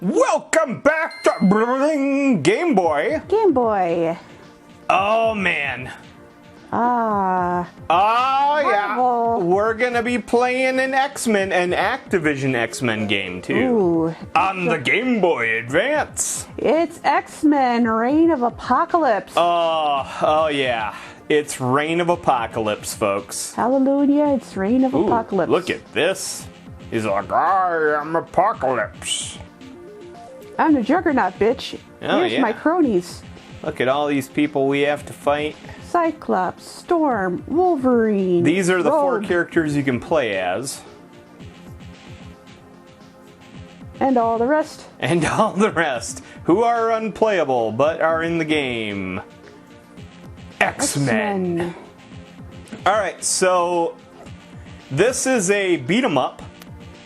Welcome back to Game Boy. Game Boy. Oh man. Ah. Oh yeah. Marvel. We're gonna be playing an X-Men, an Activision X-Men game too. Ooh. On the Game Boy Advance. It's X-Men Reign of Apocalypse. Oh yeah. It's Reign of Apocalypse, folks. Hallelujah, it's Reign of Ooh, Apocalypse. look at this. He's like, I am Apocalypse. I'm the Juggernaut, bitch. Oh, Here's yeah. my cronies. Look at all these people we have to fight. Cyclops, Storm, Wolverine. These are the four Rogue, characters you can play as. and all the rest. And all the rest, who are unplayable but are in the game. X-Men. X-Men. Alright, so this is a beat 'em up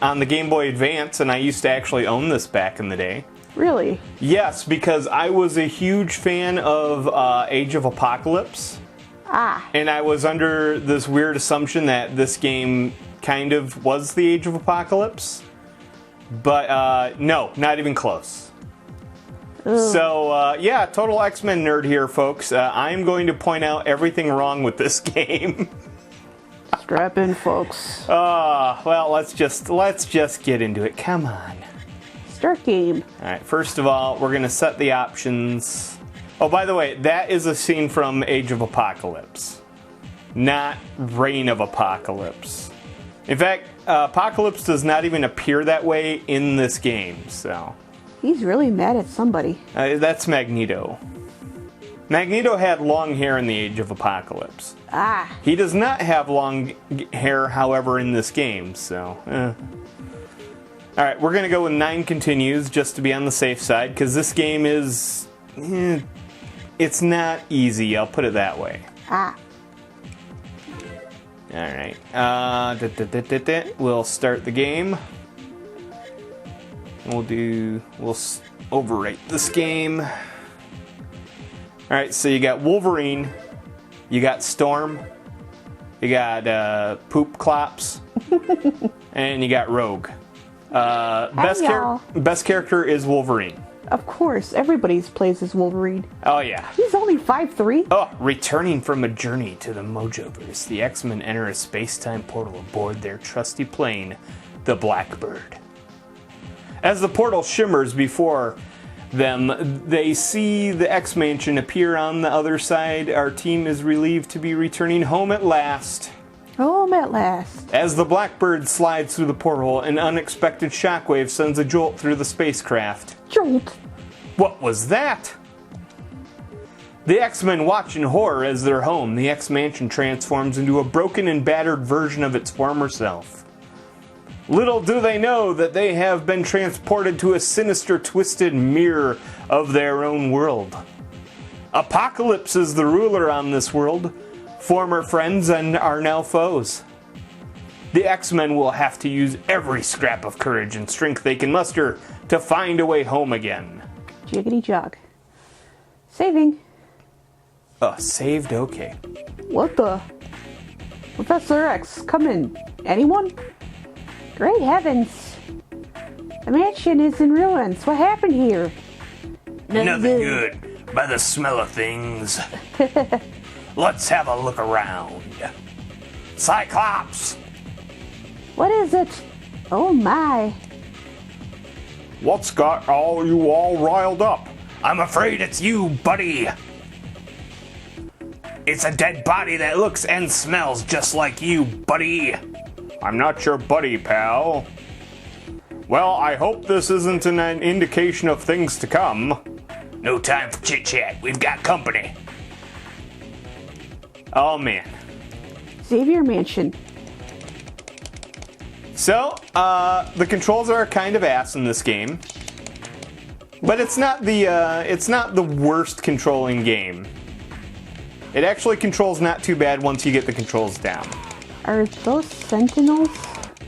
on the Game Boy Advance, and I used to actually own this back in the day. Really? Yes, because I was a huge fan of Age of Apocalypse. Ah. And I was under this weird assumption that this game kind of was the Age of Apocalypse. But no, not even close. Ugh. So, yeah, total X-Men nerd here, folks. I'm going to point out everything wrong with this game. Strap in, folks. Well, let's just get into it. Come on. Start game. All right, first of all, we're going to set the options. Oh, by the way, that is a scene from Age of Apocalypse, not Reign of Apocalypse. In fact, Apocalypse does not even appear that way in this game, so. He's really mad at somebody. That's Magneto. Magneto had long hair in the Age of Apocalypse. Ah. He does not have long hair, however, in this game, so. Alright, we're going to go with 9 continues just to be on the safe side, because this game is. It's not easy, I'll put it that way. Ah. Alright, we'll start the game. We'll overwrite this game. Alright, so you got Wolverine, you got Storm, you got Poop Clops, and you got Rogue. Best character is Wolverine. Of course, everybody plays as Wolverine. Oh yeah. He's only 5'3". Oh, returning from a journey to the Mojoverse, the X-Men enter a space-time portal aboard their trusty plane, the Blackbird. As the portal shimmers before them, they see the X-Mansion appear on the other side. Our team is relieved to be returning home at last. Home at last. As the Blackbird slides through the portal, an unexpected shockwave sends a jolt through the spacecraft. Jolt. What was that? The X-Men watch in horror as their home, the X-Mansion, transforms into a broken and battered version of its former self. Little do they know that they have been transported to a sinister, twisted mirror of their own world. Apocalypse is the ruler on this world. Former friends and are now foes. The X-Men will have to use every scrap of courage and strength they can muster to find a way home again. Jiggity jog. Saving. Saved? Okay. What the? Professor X, come in. Anyone? Great heavens. The mansion is in ruins. What happened here? Nothing good by the smell of things. Let's have a look around. Cyclops! What is it? Oh my. What's got you all riled up? I'm afraid it's you, buddy. It's a dead body that looks and smells just like you, buddy. I'm not your buddy, pal. Well, I hope this isn't an indication of things to come. No time for chit-chat. We've got company. Oh, man. Xavier Mansion. So, the controls are kind of ass in this game. But it's not the worst controlling game. It actually controls not too bad once you get the controls down. Are those Sentinels?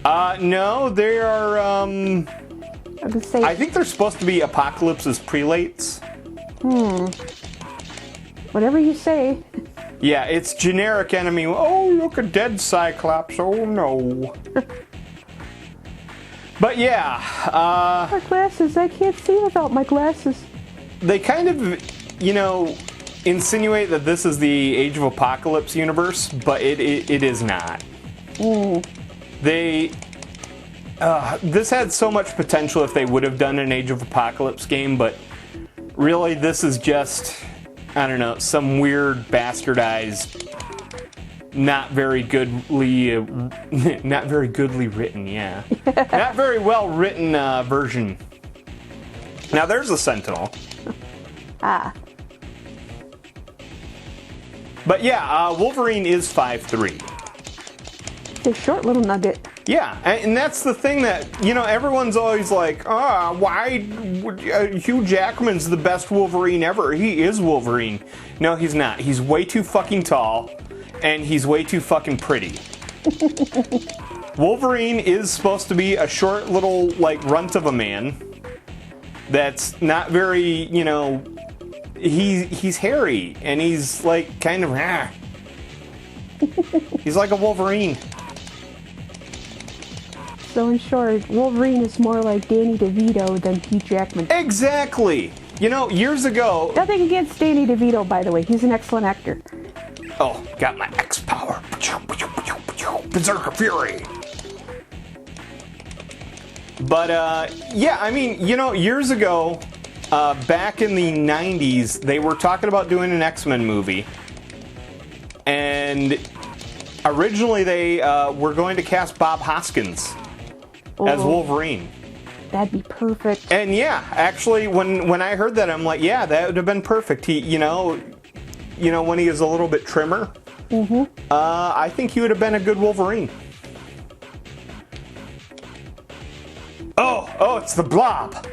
No, they are, I was gonna say. I think they're supposed to be Apocalypse's prelates. Whatever you say. Yeah, it's generic enemy. Oh, look, a dead Cyclops. Oh, no. But yeah, My glasses, I can't see without my glasses. they kind of, insinuate that this is the Age of Apocalypse universe, but it is not. This had so much potential if they would have done an Age of Apocalypse game, but really this is just, I don't know, some weird bastardized, not very goodly written, yeah. Not very well written version. Now there's a Sentinel. But yeah, Wolverine is 5'3". It's a short little nugget. Yeah, and that's the thing that, everyone's always like, why Hugh Jackman's the best Wolverine ever. He is Wolverine. No, he's not. He's way too fucking tall, and he's way too fucking pretty. Wolverine is supposed to be a short little, runt of a man that's not very, he's hairy, and he's, kind of, he's like a Wolverine. So in short, Wolverine is more like Danny DeVito than Hugh Jackman. Exactly! Years ago... Nothing against Danny DeVito, by the way. He's an excellent actor. Oh, got my X power. Berserker Fury. But, years ago, back in the 90s, they were talking about doing an X-Men movie. And originally they were going to cast Bob Hoskins as Wolverine. That'd be perfect. And yeah, actually, when I heard that, I'm like, yeah, that would have been perfect. He, when he is a little bit trimmer, I think he would have been a good Wolverine. Oh, it's the Blob.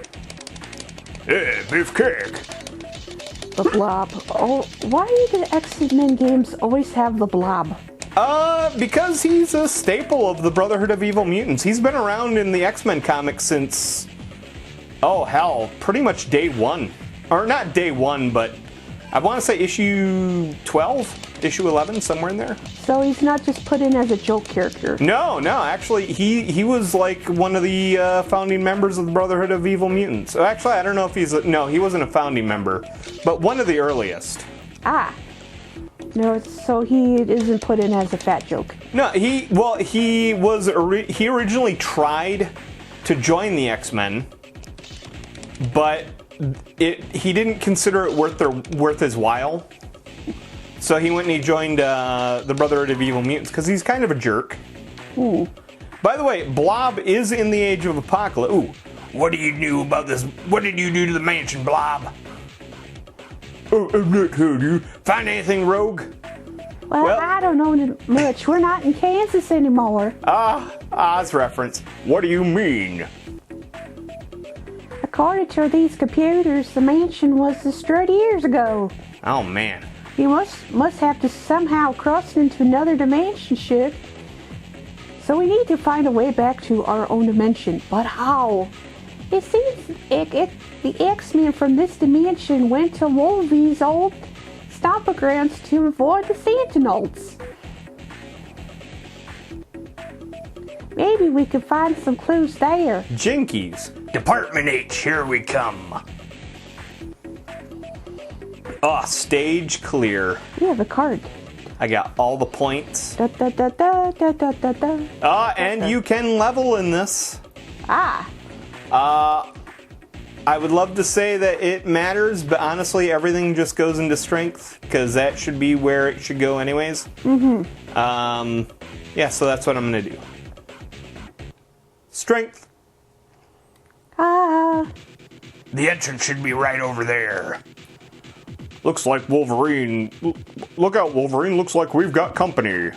Yeah, beefcake. The Blob. Oh, why do the X-Men games always have the Blob? Because he's a staple of the Brotherhood of Evil Mutants. He's been around in the X-Men comics since, pretty much day one. Or not day one, but I want to say issue 12, issue 11, somewhere in there. So he's not just put in as a joke character. No, actually, he was like one of the founding members of the Brotherhood of Evil Mutants. Actually, I don't know if he wasn't a founding member, but one of the earliest. No, so he isn't put in as a fat joke. No, he originally tried to join the X-Men, but he didn't consider it worth his while. So he went and he joined the Brotherhood of Evil Mutants because he's kind of a jerk. Ooh. By the way, Blob is in the Age of Apocalypse. Ooh, what do you do about this? What did you do to the mansion, Blob? Oh, I'm not heard you. Find anything, Rogue? Well, I don't know much. We're not in Kansas anymore. Oz reference. What do you mean? According to these computers, the mansion was destroyed years ago. Oh, man. You must have to somehow cross into another dimension ship. So we need to find a way back to our own dimension. But how? It seems the X-Men from this dimension went to Wolverine's old stomping grounds to avoid the Sentinels. Maybe we could find some clues there. Jinkies. Department H, here we come. Oh, stage clear. You have a card. I got all the points. Da, da, da, da, da, da, da, da. And you can level in this. I would love to say that it matters, but honestly, everything just goes into strength, because that should be where it should go anyways. Yeah, so that's what I'm going to do. Strength. The entrance should be right over there. Looks like Wolverine. Look out, Wolverine. Looks like we've got company.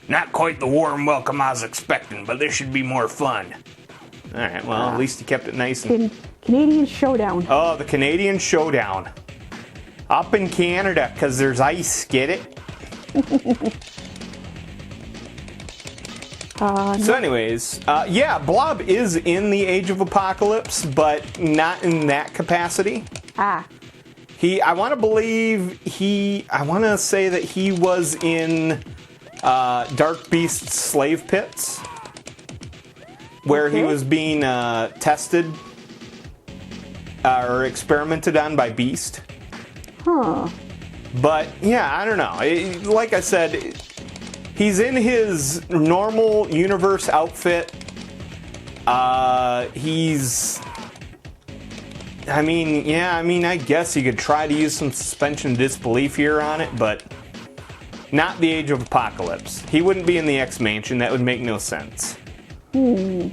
Not quite the warm welcome I was expecting, but this should be more fun. Alright, well, at least you kept it nice and... Canadian Showdown. Oh, the Canadian Showdown. Up in Canada, because there's ice, get it? So anyways, yeah, Blob is in the Age of Apocalypse, but not in that capacity. I want to say that he was in Dark Beast's Slave Pits. where he Okay. was being tested or experimented on by Beast. Huh. But yeah, I don't know. Like I said, he's in his normal universe outfit. I guess you could try to use some suspension of disbelief here on it, but not the Age of Apocalypse. He wouldn't be in the X Mansion. That would make no sense. A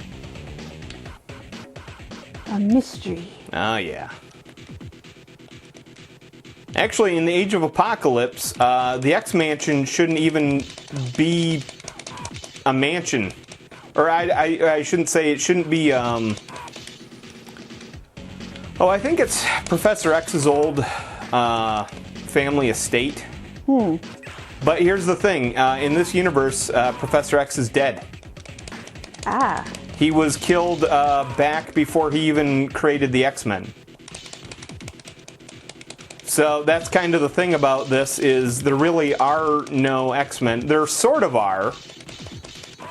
mystery. Oh, yeah. Actually, in the Age of Apocalypse, the X Mansion shouldn't even be a mansion. Or I shouldn't say it shouldn't be, I think it's Professor X's old family estate. But here's the thing. In this universe, Professor X is dead. Ah. He was killed back before he even created the X-Men. So that's kind of the thing about this is there really are no X-Men. There sort of are,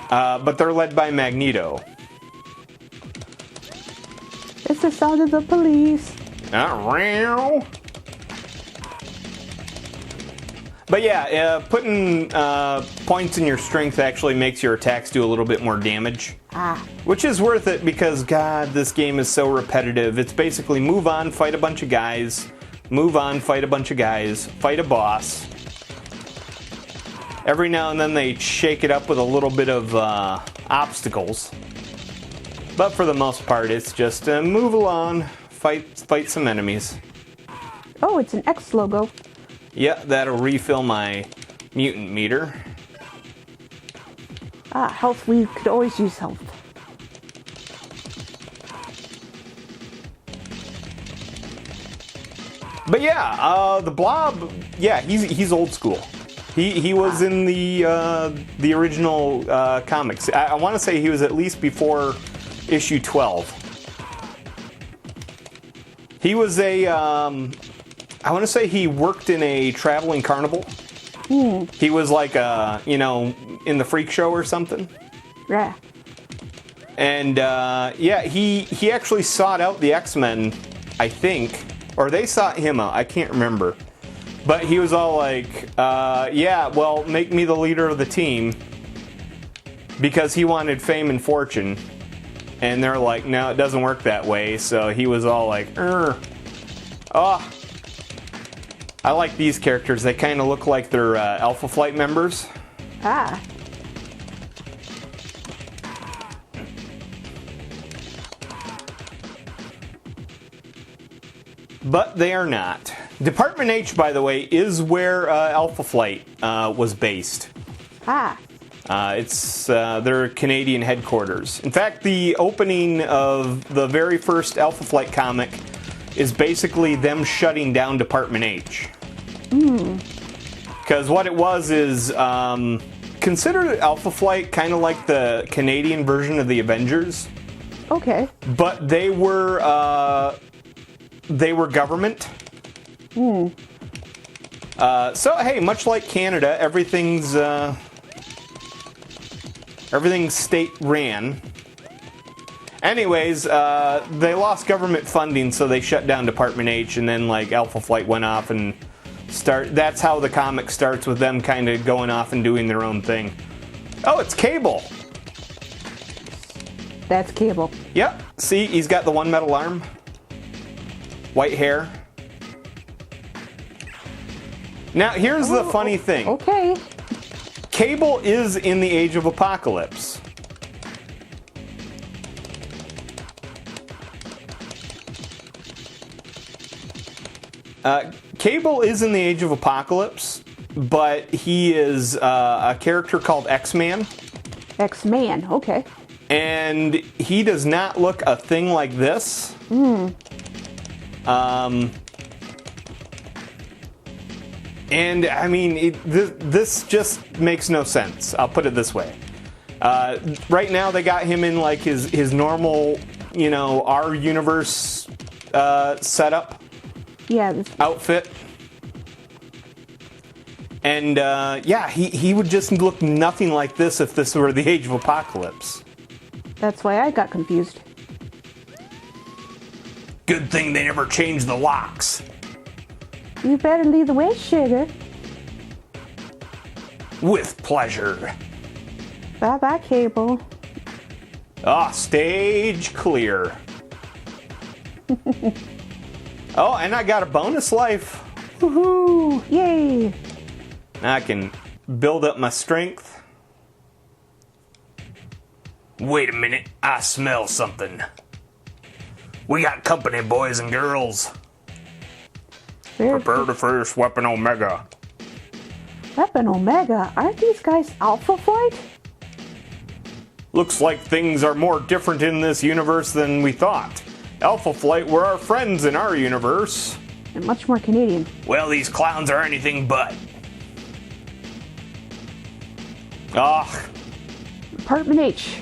but they're led by Magneto. It's the sound of the police. But yeah, putting points in your strength actually makes your attacks do a little bit more damage. Ah. Which is worth it because, God, this game is so repetitive. It's basically move on, fight a bunch of guys. Move on, fight a bunch of guys. Fight a boss. Every now and then they shake it up with a little bit of obstacles. But for the most part, it's just move along, fight some enemies. Oh, it's an X logo. Yeah, that'll refill my mutant meter. Ah, health. We could always use health. But yeah, the Blob, yeah, he's old school. He was in the original comics. I want to say he was at least before issue 12. He was I want to say he worked in a traveling carnival. He was like in the freak show or something. Yeah. And yeah, he actually sought out the X-Men, I think. Or they sought him out, I can't remember. But he was all like, yeah, well, make me the leader of the team. Because he wanted fame and fortune. And they're like, no, it doesn't work that way. So he was all like, I like these characters. They kind of look like they're Alpha Flight members. Ah. But they are not. Department H, by the way, is where Alpha Flight was based. Ah. It's their Canadian headquarters. In fact, the opening of the very first Alpha Flight comic is basically them shutting down Department H. Because what it was is, consider Alpha Flight kind of like the Canadian version of the Avengers. Okay. But they were government. So hey, much like Canada, everything's state ran. Anyways, they lost government funding, so they shut down Department H, and then like Alpha Flight went off and that's how the comic starts, with them kind of going off and doing their own thing. Oh, it's Cable. That's Cable. Yep. See, he's got the one metal arm. White hair. Now, here's the funny thing. Okay. Cable is in the Age of Apocalypse. Cable is in the Age of Apocalypse, but he is a character called X-Man. X-Man, okay. And he does not look a thing like this. And I mean, this just makes no sense. I'll put it this way. Right now, they got him in like his normal, our universe setup. Yeah. Outfit. And yeah, he would just look nothing like this if this were the Age of Apocalypse. That's why I got confused. Good thing they never changed the locks. You better lead the way, sugar. With pleasure. Bye-bye, Cable. Ah, stage clear. Oh, and I got a bonus life. Woohoo! Yay! I can build up my strength. Wait a minute, I smell something. We got company, boys and girls. Prepare to face Weapon Omega. Weapon Omega? Aren't these guys Alpha Flight? Looks like things are more different in this universe than we thought. Alpha Flight were our friends in our universe. And much more Canadian. Well, these clowns are anything but. Department H.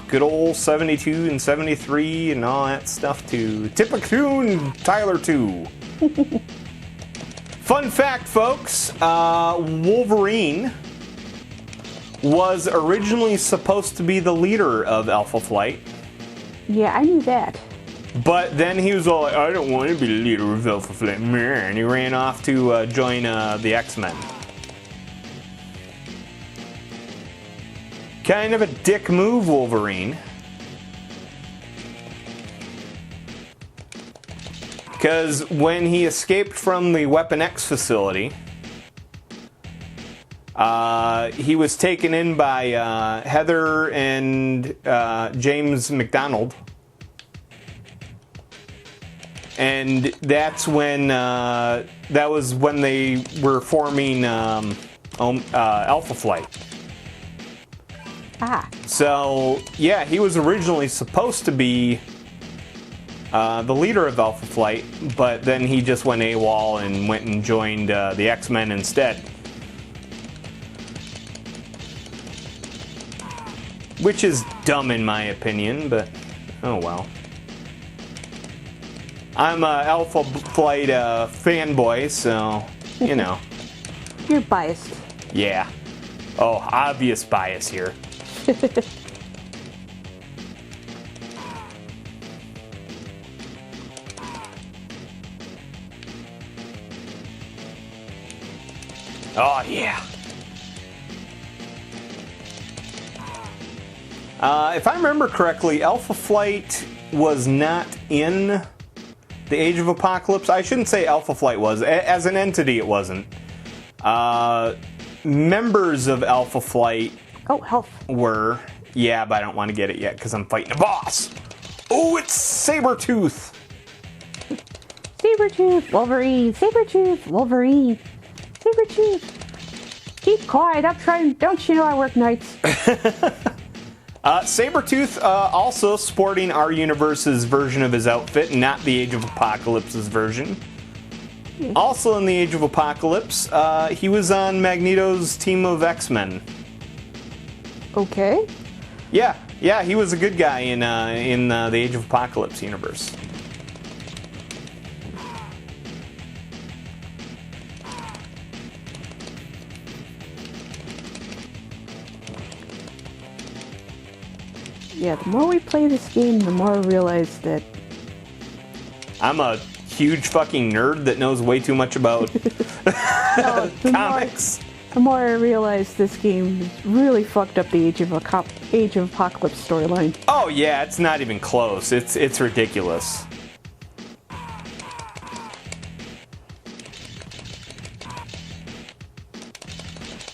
Good old 72 and 73 and all that stuff too. Tippectoon Tyler 2. Fun fact, folks, Wolverine was originally supposed to be the leader of Alpha Flight. Yeah, I knew that. But then he was all like, I don't want to be the leader of Alpha Flight. And he ran off to join the X-Men. Kind of a dick move, Wolverine. Because when he escaped from the Weapon X facility, he was taken in by Heather and James McDonald. And that's when, that was when they were forming Alpha Flight. So, yeah, he was originally supposed to be the leader of Alpha Flight, but then he just went AWOL and went and joined the X-Men instead. Which is dumb in my opinion, but oh well. I'm a Alpha Flight fanboy, so, you know. You're biased. Yeah. Oh, obvious bias here. Oh, yeah. If I remember correctly, Alpha Flight was not in the Age of Apocalypse. I shouldn't say Alpha Flight was. As an entity, it wasn't. Members of Alpha Flight health. were. Yeah, but I don't want to get it yet because I'm fighting a boss. Oh, it's Sabretooth. Sabretooth, Wolverine, Sabretooth, Wolverine, Sabretooth. Keep quiet, I'm trying, don't you know I work nights? Sabretooth also sporting our universe's version of his outfit, not the Age of Apocalypse's version. Also in the Age of Apocalypse, he was on Magneto's team of X-Men. Okay. Yeah, he was a good guy in the Age of Apocalypse universe. Yeah, the more we play this game, the more I realize that I'm a huge fucking nerd that knows way too much about comics. The more I realize this game has really fucked up the Age of Apocalypse storyline. Oh yeah, it's not even close. It's ridiculous.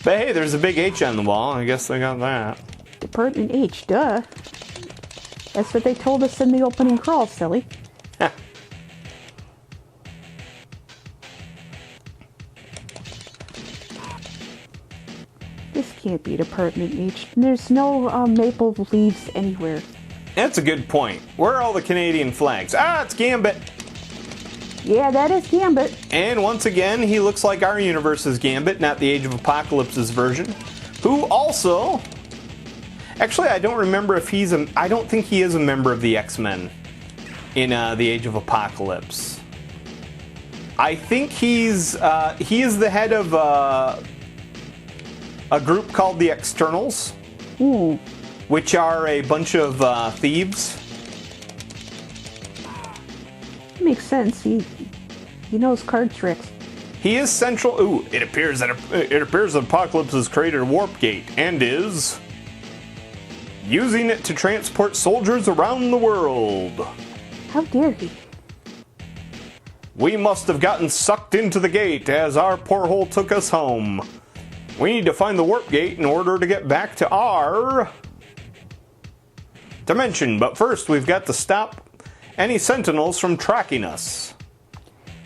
But hey, there's a big H on the wall. I guess I got that. Department H, duh. That's what they told us in the opening crawl, silly. This can't be Department H. There's no maple leaves anywhere. That's a good point. Where are all the Canadian flags? Ah, it's Gambit. Yeah, that is Gambit. And once again, he looks like our universe's Gambit, not the Age of Apocalypse's version. Who also... Actually, I don't remember if he's a... I don't think he is a member of the X-Men in the Age of Apocalypse. I think he is the head of a group called the Externals. Ooh. which are a bunch of thieves. Makes sense. He knows card tricks. He is central. Ooh, it appears that Apocalypse has created a warp gate and is using it to transport soldiers around the world. How dare he? We must have gotten sucked into the gate as our porthole took us home. We need to find the warp gate in order to get back to our dimension. But first, we've got to stop any sentinels from tracking us.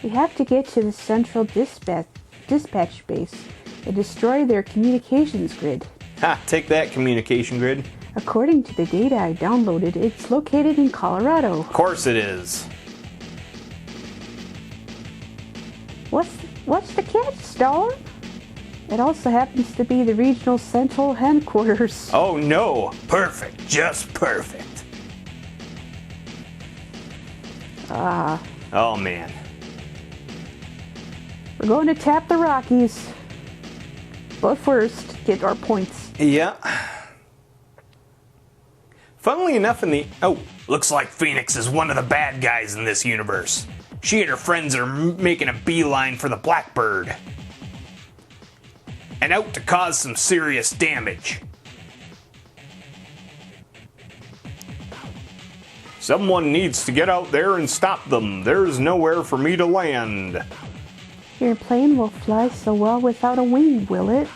We have to get to the central dispatch base and destroy their communications grid. Ha, take that, communication grid. According to the data I downloaded, it's located in Colorado. Of course it is. What's the catch, Storm? It also happens to be the regional central headquarters. Oh no, perfect, just perfect. Oh man. We're going to tap the Rockies. But first, get our points. Yeah. Funnily enough, looks like Phoenix is one of the bad guys in this universe. She and her friends are making a beeline for the Blackbird. And out to cause some serious damage. Someone needs to get out there and stop them. There's nowhere for me to land. Your plane will fly so well without a wing, will it?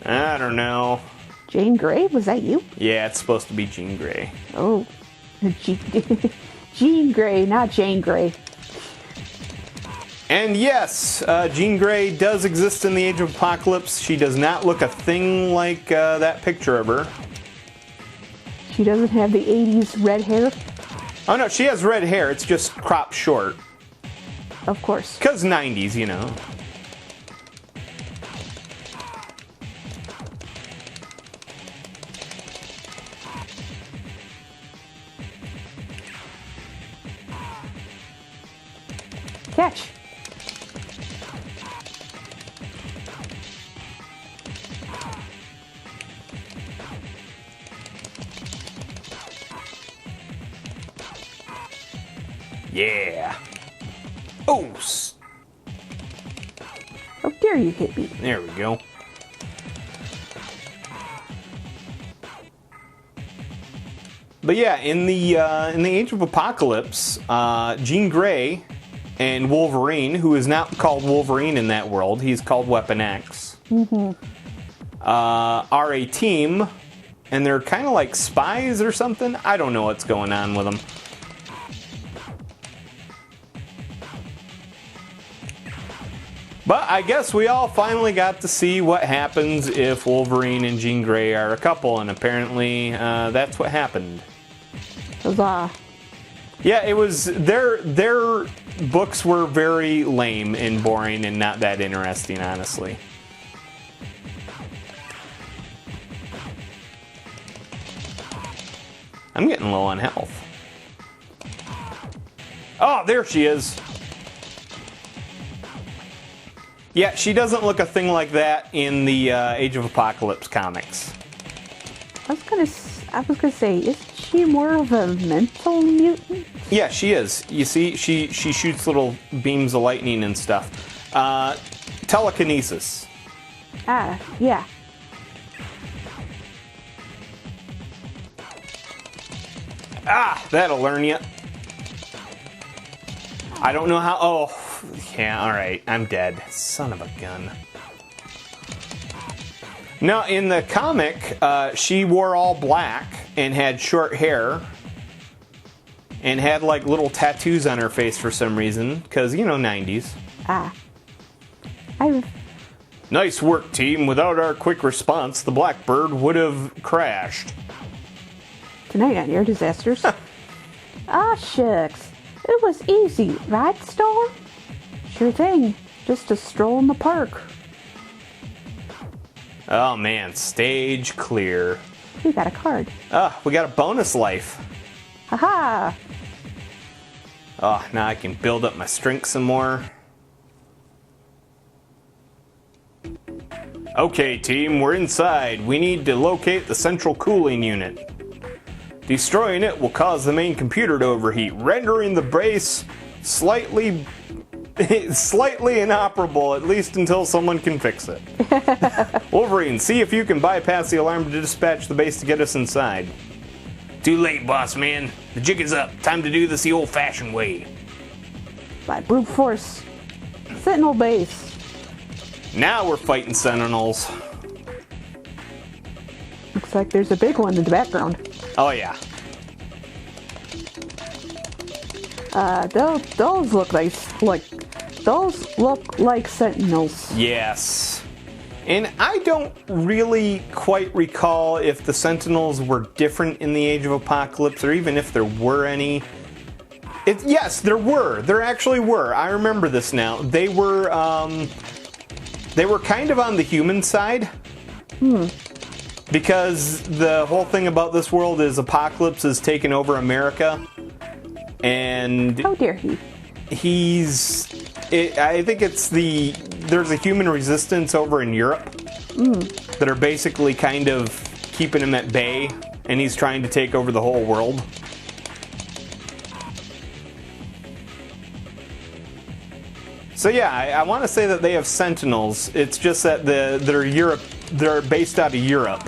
I don't know. Jane Grey, was that you? Yeah, it's supposed to be Jean Grey. Oh, Jean Grey, not Jane Grey. And yes, Jean Grey does exist in the Age of Apocalypse. She does not look a thing like that picture of her. She doesn't have the 80s red hair? Oh no, she has red hair. It's just cropped short. Of course. Because 90s, you know. Catch. Yeah. Oh. How dare you hit me? There we go. But yeah, in the Age of Apocalypse, Jean Grey and Wolverine, who is not called Wolverine in that world, he's called Weapon X, are a team, and they're kind of like spies or something. I don't know what's going on with them. But I guess we all finally got to see what happens if Wolverine and Jean Grey are a couple, and apparently that's what happened. Huzzah. Yeah, it was their books were very lame and boring and not that interesting, honestly. I'm getting low on health. Oh, there she is. Yeah, she doesn't look a thing like that in the Age of Apocalypse comics. I was gonna say, isn't she more of a mental mutant? Yeah, she is. You see, she shoots little beams of lightning and stuff. Telekinesis. Ah, yeah. Ah, that'll learn you. I don't know how. Oh, yeah, alright. I'm dead. Son of a gun. Now, in the comic, she wore all black and had short hair and had like little tattoos on her face for some reason, because, you know, 90s. Ah. Nice work, team. Without our quick response, the Blackbird would have crashed. Tonight on Air Disasters. Ah, shucks. It was easy, right, Storm? Sure thing. Just a stroll in the park. Oh man, stage clear. We got a card. Ah, we got a bonus life. Haha! Oh, now I can build up my strength some more. Okay, team, we're inside. We need to locate the central cooling unit. Destroying it will cause the main computer to overheat, rendering the base slightly inoperable, at least until someone can fix it. Wolverine, see if you can bypass the alarm to dispatch the base to get us inside. Too late, boss man. The jig is up. Time to do this the old-fashioned way. By brute force. Sentinel base. Now we're fighting Sentinels. Looks like there's a big one in the background. Oh yeah. Those look like Sentinels. Yes. And I don't really quite recall if the Sentinels were different in the Age of Apocalypse, or even if there were any. Yes, there were. There actually were. I remember this now. They were kind of on the human side. Because the whole thing about this world is Apocalypse has taken over America. And how dare he? I think there's a human resistance over in Europe that are basically kind of keeping him at bay, and he's trying to take over the whole world. So yeah, I want to say that they have Sentinels. It's just that they're based out of Europe,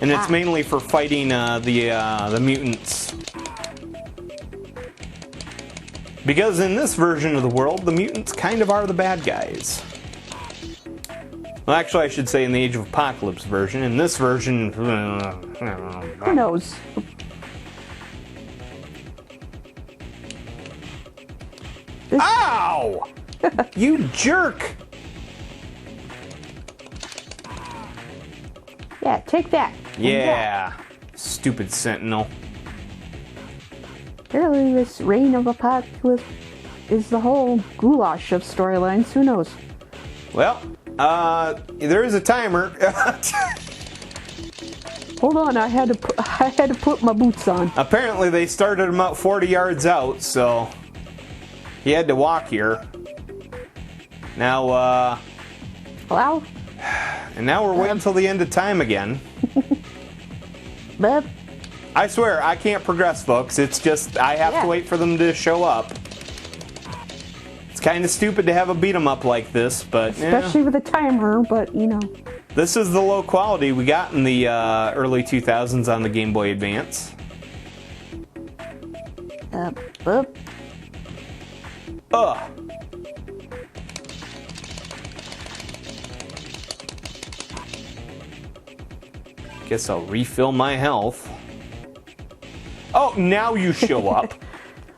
and it's mainly for fighting the mutants. Because in this version of the world, the mutants kind of are the bad guys. Well, actually, I should say in the Age of Apocalypse version. In this version, who knows? Ow! You jerk! Yeah, take that. Yeah. Stupid Sentinel. Apparently this Reign of Apocalypse is the whole goulash of storylines. Who knows? Well, there is a timer. Hold on, I had to put my boots on. Apparently they started him out 40 yards out, so he had to walk here. Now, Well, and now we're waiting until the end of time again. but I swear, I can't progress, folks. It's just, I have to wait for them to show up. It's kind of stupid to have a beat 'em up like this, but especially with a timer, but you know. This is the low quality we got in the early 2000s on the Game Boy Advance. Ugh. Guess I'll refill my health. Oh, now you show up.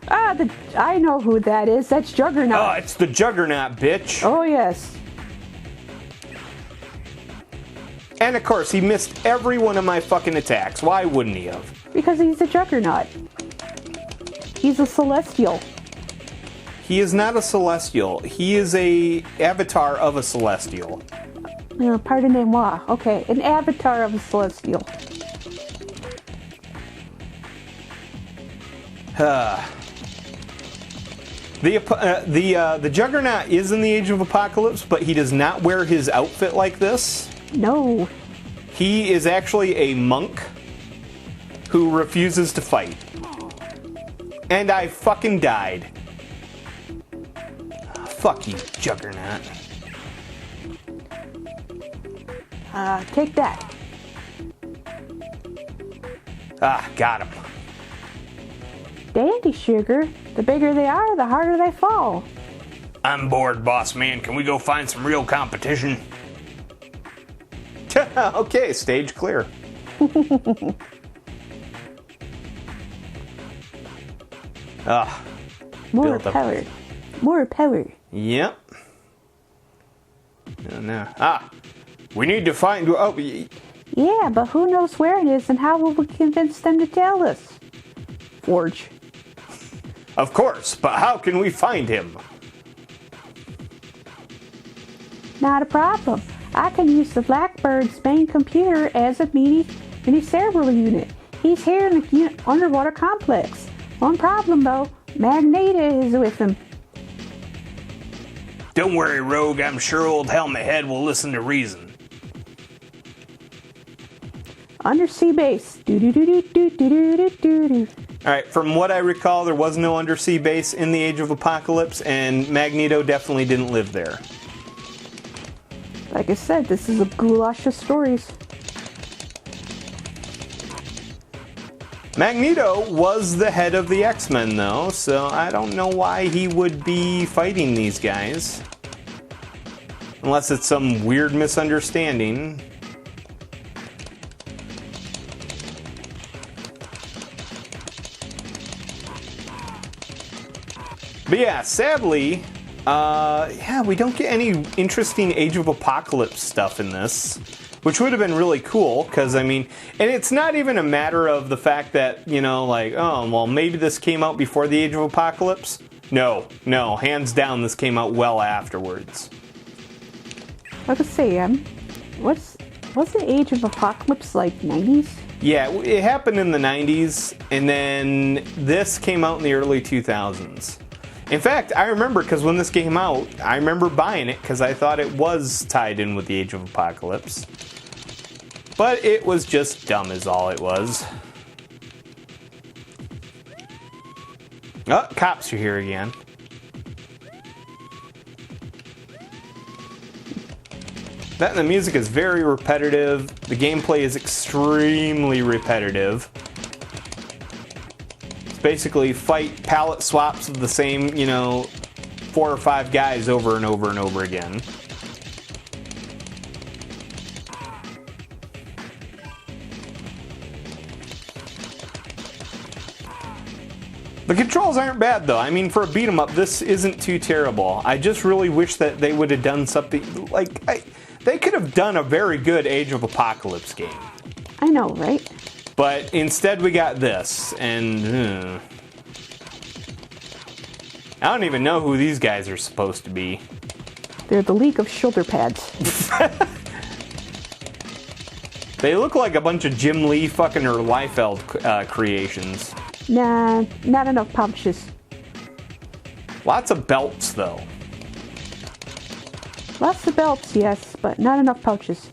I know who that is. That's Juggernaut. Oh, it's the Juggernaut, bitch. Oh, yes. And of course, he missed every one of my fucking attacks. Why wouldn't he have? Because he's a Juggernaut. He's a Celestial. He is not a Celestial. He is a avatar of a Celestial. Pardonnez-moi. Okay, an avatar of a Celestial. The Juggernaut is in the Age of Apocalypse, but he does not wear his outfit like this. No. He is actually a monk who refuses to fight. And I fucking died. Fuck you, Juggernaut. Take that. Got him. Dandy, sugar. The bigger they are, the harder they fall. I'm bored, boss man. Can we go find some real competition? Okay, stage clear. More power. More power. Yep. No. We need to find... Oh, yeah, but who knows where it is and how will we convince them to tell us? Forge. Of course, but how can we find him? Not a problem. I can use the Blackbird's main computer as a mini cerebral unit. He's here in the underwater complex. One problem though, Magneto is with him. Don't worry, Rogue. I'm sure old Helmet Head will listen to reason. Undersea base. Do-do-do-do-do-do-do-do. Alright, from what I recall, there was no undersea base in the Age of Apocalypse, and Magneto definitely didn't live there. Like I said, this is a goulash of stories. Magneto was the head of the X-Men, though, so I don't know why he would be fighting these guys. Unless it's some weird misunderstanding. But yeah, sadly, we don't get any interesting Age of Apocalypse stuff in this, which would have been really cool, because, I mean, and it's not even a matter of the fact that, you know, like, oh, well, maybe this came out before the Age of Apocalypse. No, hands down, this came out well afterwards. Like I say, was the Age of Apocalypse like 90s? Yeah, it happened in the 90s, and then this came out in the early 2000s. In fact, I remember, because when this came out, I remember buying it because I thought it was tied in with the Age of Apocalypse. But it was just dumb is all it was. Oh, cops are here again. That and the music is very repetitive. The gameplay is extremely repetitive. Basically fight palette swaps of the same, 4 or 5 guys over and over and over again. The controls aren't bad though. I mean, for a beat 'em up, this isn't too terrible. I just really wish that they would have done something like they could have done a very good Age of Apocalypse game. I know, right? But instead we got this, and I don't even know who these guys are supposed to be. They're the League of Shoulder Pads. They look like a bunch of Jim Lee fucking or Liefeld creations. Nah, not enough pouches. Lots of belts, though. Lots of belts, yes, but not enough pouches.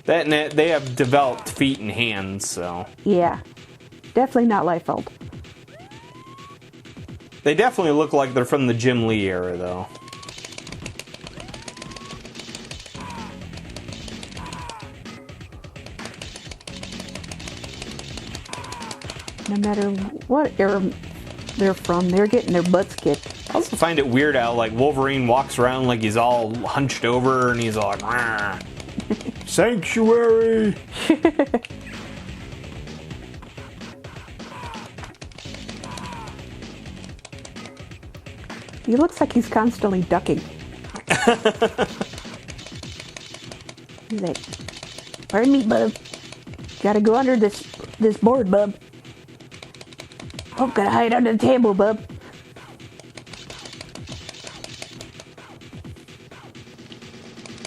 They have developed feet and hands, so... Yeah, definitely not Liefeld. They definitely look like they're from the Jim Lee era, though. No matter what era they're from, they're getting their butts kicked. I also find it weird how, like, Wolverine walks around like he's all hunched over and he's all like, "Rah. Sanctuary!" He looks like he's constantly ducking. He's like, pardon me, bub. Gotta go under this board, bub. Oh, gotta hide under the table, bub.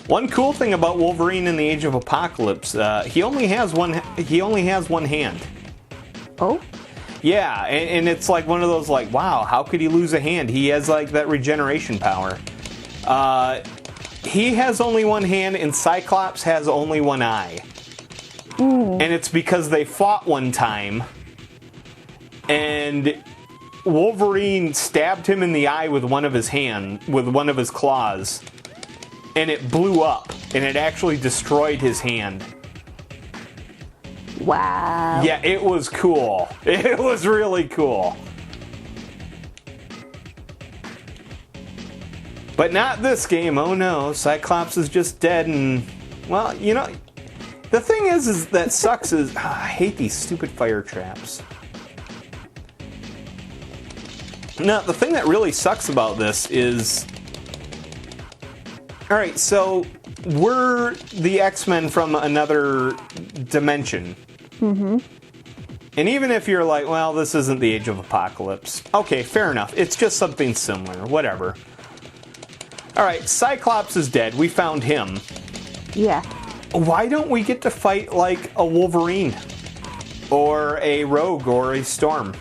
One cool thing about Wolverine in the Age of Apocalypse, he only has one hand. Oh? Yeah, and it's like one of those like, wow, how could he lose a hand? He has like that regeneration power. He has only one hand and Cyclops has only one eye. Ooh. And it's because they fought one time and Wolverine stabbed him in the eye with one of his claws. And it blew up, and it actually destroyed his hand. Wow. Yeah, it was cool. It was really cool. But not this game, oh no. Cyclops is just dead, and, well, the thing is that sucks is, I hate these stupid fire traps. Now, the thing that really sucks about this is... Alright, so we're the X-Men from another dimension. Mm-hmm. And even if you're like, well, this isn't the Age of Apocalypse. Okay, fair enough. It's just something similar. Whatever. Alright, Cyclops is dead. We found him. Yeah. Why don't we get to fight like a Wolverine? Or a Rogue or a Storm?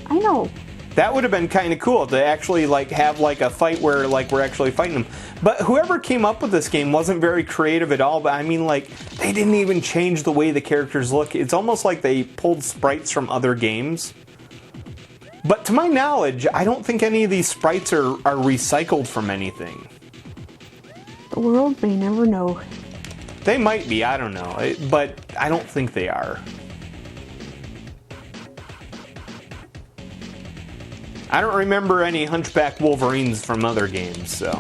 I know. That would have been kind of cool to actually like have like a fight where like we're actually fighting them. But whoever came up with this game wasn't very creative at all. But I mean, like, they didn't even change the way the characters look. It's almost like they pulled sprites from other games. But to my knowledge, I don't think any of these sprites are recycled from anything. The world may never know. They might be, I don't know. But I don't think they are. I don't remember any Hunchback Wolverines from other games, so.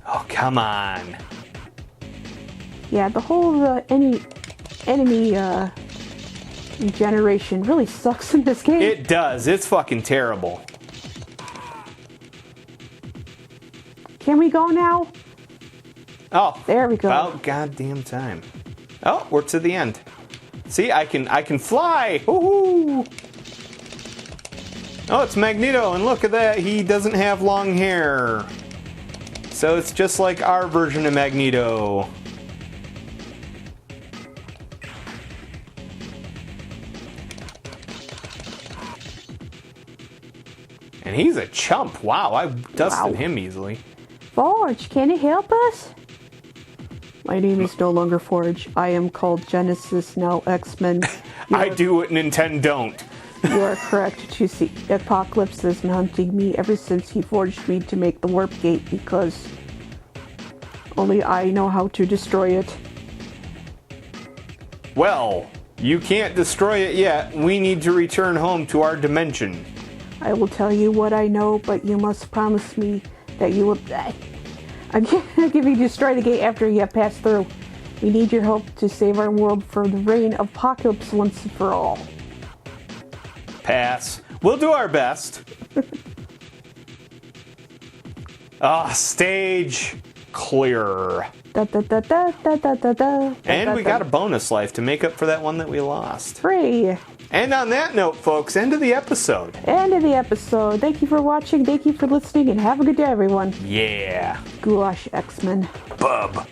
Oh, come on. Yeah, the whole enemy regeneration really sucks in this game. It does. It's fucking terrible. Can we go now? Oh, there we go. About goddamn time. Oh, we're to the end. See, I can fly. Woohoo! Oh, it's Magneto, and look at that. He doesn't have long hair. So it's just like our version of Magneto. And he's a chump. Wow, I dusted him easily. Forge, can you help us? My name is no longer Forge. I am called Genesis, now X-Men. I do what Nintendo don't. You are correct. You see, Eclipse has been hunting me ever since he forged me to make the warp gate because only I know how to destroy it. Well, you can't destroy it yet. We need to return home to our dimension. I will tell you what I know, but you must promise me that you will... I'm giving you destroy the gate after you have passed through. We need your help to save our world from the reign of apocalypse once and for all. Pass. We'll do our best. Stage clear. Da, da, da, da, da, da, da, da, and we got a bonus life to make up for that one that we lost. Free. And on that note, folks, end of the episode. End of the episode. Thank you for watching. Thank you for listening. And have a good day, everyone. Yeah. Goulash X-Men. Bub.